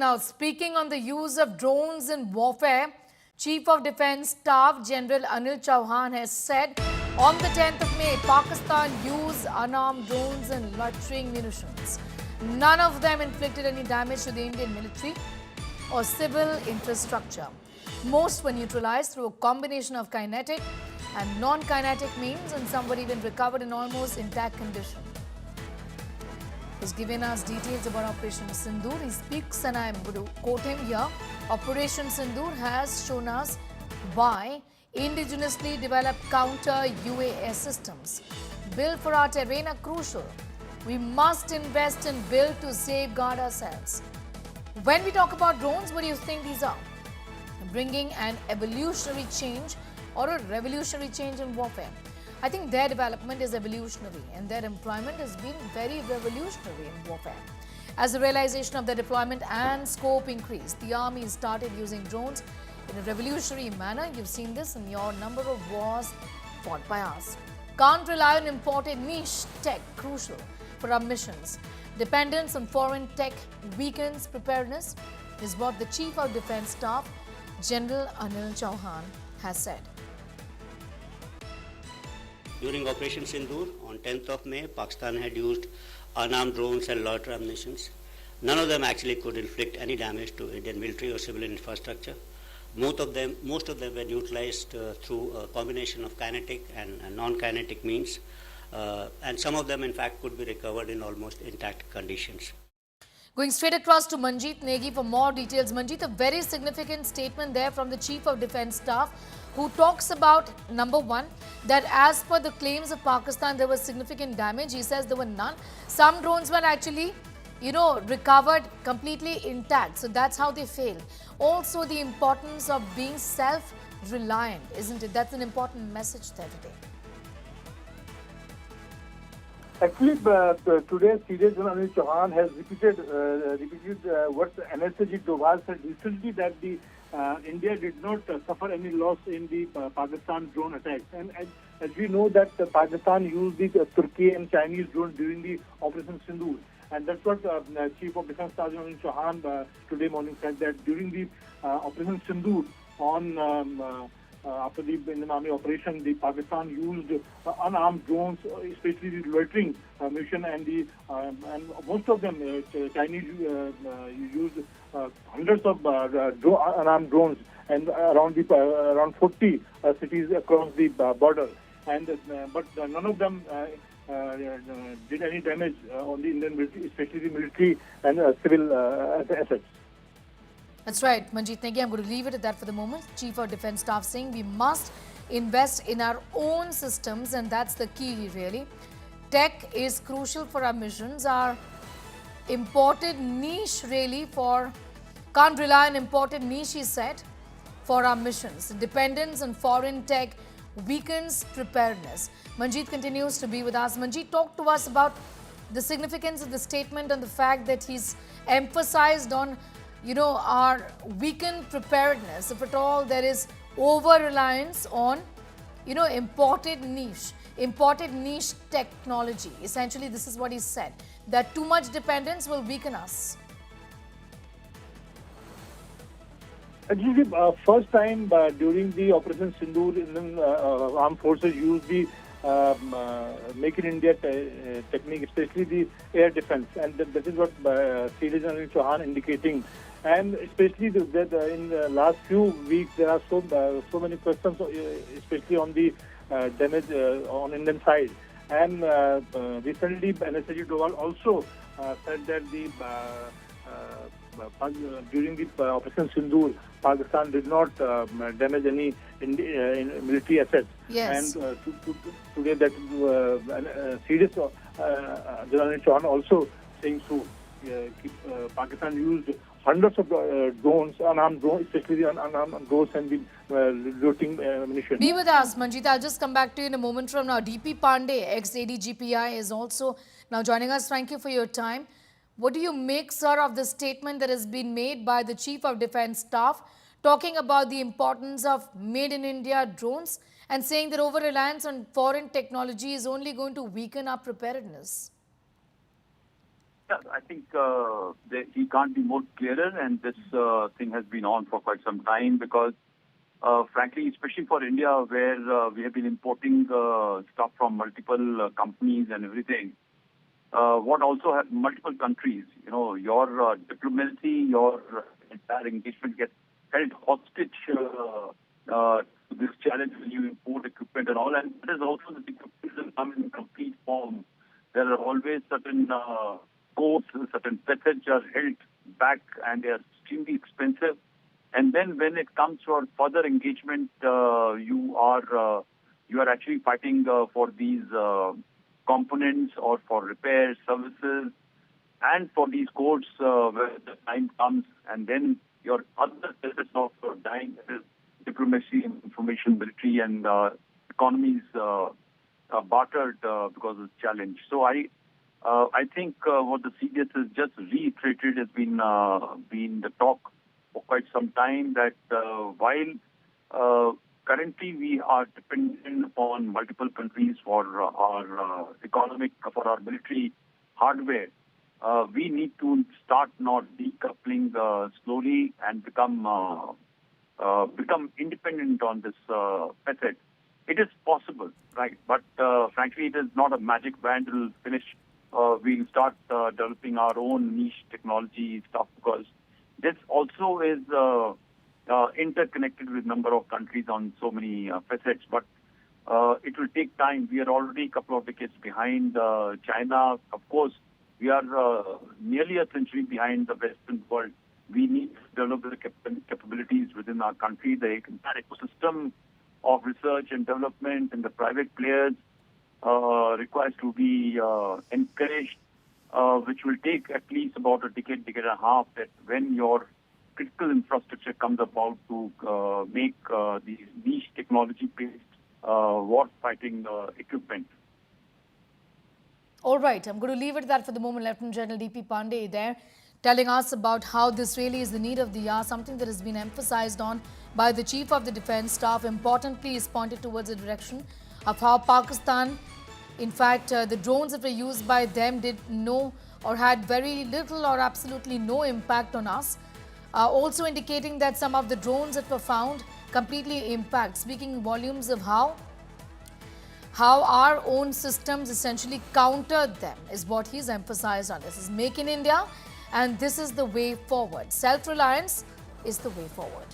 Now, speaking on the use of drones in warfare, Chief of Defence Staff General Anil Chauhan has said on the 10th of May, Pakistan used unarmed drones and loitering munitions. None of them inflicted any damage to the Indian military or civil infrastructure. Most were neutralized through a combination of kinetic and non-kinetic means, and some were even recovered in almost intact condition. He's given us details about Operation Sindoor. He speaks, and I'm going to quote him here. Operation Sindoor has shown us why indigenously developed counter-UAS systems built for our terrain are crucial. We must invest and build to safeguard ourselves. When we talk about drones, what do you think these are? Bringing an evolutionary change or a revolutionary change in warfare. I think their development is evolutionary and their employment has been very revolutionary in warfare. As the realization of their deployment and scope increased, the army started using drones in a revolutionary manner. You've seen this in your number of wars fought by us. Can't rely on imported niche tech, crucial for our missions. Dependence on foreign tech weakens preparedness, is what the Chief of Defence Staff, General Anil Chauhan, has said. During Operation Sindoor, on 10th of May, Pakistan had used unarmed drones and loitering munitions. None of them actually could inflict any damage to Indian military or civilian infrastructure. Most of them were neutralized through a combination of kinetic and non-kinetic means. And some of them, in fact, could be recovered in almost intact conditions. Going straight across to Manjeet Negi for more details. Manjeet, a very significant statement there from the Chief of Defence Staff, who talks about, number one, that as per the claims of Pakistan, there was significant damage. He says there were none. Some drones were actually, recovered completely intact. So that's how they failed. Also, the importance of being self-reliant, isn't it? That's an important message there today. Actually, today, CJ Anil Chauhan has repeated what NSAG Doval said recently, that the India did not suffer any loss in the Pakistan drone attacks. And as we know that Pakistan used the Turkey and Chinese drones during the Operation Sindoor. And that's what Chief of Defence Staff Anil Chauhan today morning said, that during the Operation Sindoor on after the Indian Army operation, the Pakistan used unarmed drones, especially the loitering mission, and most of them Chinese used hundreds of unarmed drones, and around 40 cities across the border, but none of them did any damage on the Indian military, especially the military and civil assets. That's right, Manjeet Negi. I'm going to leave it at that for the moment. Chief of Defence Staff saying we must invest in our own systems, and that's the key, really. Tech is crucial for our missions. Our imported niche, really, can't rely on imported niche, he said, for our missions. Dependence on foreign tech weakens preparedness. Manjeet continues to be with us. Manjeet, talk to us about the significance of the statement and the fact that he's emphasized on our weakened preparedness. If at all there is over-reliance on, imported niche technology. Essentially, this is what he said, that too much dependence will weaken us. Actually, first time during the Operation Sindoor, Indian armed forces used the Make in India technique, especially the air defense, and that is what CJ Anil Chauhan indicating. And especially in the last few weeks, there are so many questions, especially on the damage on Indian side. And recently, NSAG Doval also said that during the Operation Sindoor, Pakistan did not damage any military assets. Yes. And today, that serious General Chauhan also saying so. Pakistan used hundreds of drones, unarmed drones, especially the unarmed drones and the loitering munitions. Be with us, Manjeet. I'll just come back to you in a moment from now. DP Pandey, ex-ADGPI, is also now joining us. Thank you for your time. What do you make, sir, of the statement that has been made by the Chief of Defence Staff, talking about the importance of made in India drones and saying that over-reliance on foreign technology is only going to weaken our preparedness? Yeah, I think he can't be more clearer, and this thing has been on for quite some time because, frankly, especially for India, where we have been importing stuff from multiple companies and everything, what also have multiple countries, your diplomacy, your entire engagement gets held hostage to this challenge when you import equipment and all, and that is also the equipment doesn't come in complete form. There are always certain codes, certain methods are held back, and they are extremely expensive. And then when it comes for further engagement, you are actually fighting for these components or for repair services and for these codes where the time comes, and then your other facets of dying, that is diplomacy, information, military, and economies bartered because of this challenge. So I think what the CDS has just reiterated has been the talk for quite some time that while currently we are dependent upon multiple countries for our for our military hardware, we need to start not decoupling slowly and become independent on this method. It is possible, right? But frankly, it is not a magic wand will finish. We'll start developing our own niche technology stuff because this also is interconnected with number of countries on so many facets. But it will take time. We are already a couple of decades behind China. Of course, we are nearly a century behind the Western world. We need to develop the capabilities within our country. The entire ecosystem of research and development and the private players requires to be encouraged, which will take at least about a decade and a half, that when your critical infrastructure comes about to make these niche technology-based war-fighting equipment. All right, I'm going to leave it at that for the moment. Lieutenant General D.P. Pandey there telling us about how this really is the need of the hour, something that has been emphasized on by the Chief of the Defence Staff. Importantly, is pointed towards the direction of how Pakistan, in fact, the drones that were used by them did no or had very little or absolutely no impact on us. Also indicating that some of the drones that were found completely impact, speaking volumes of how our own systems essentially countered them is what he's emphasized on. This is Make in India, and this is the way forward. Self-reliance is the way forward.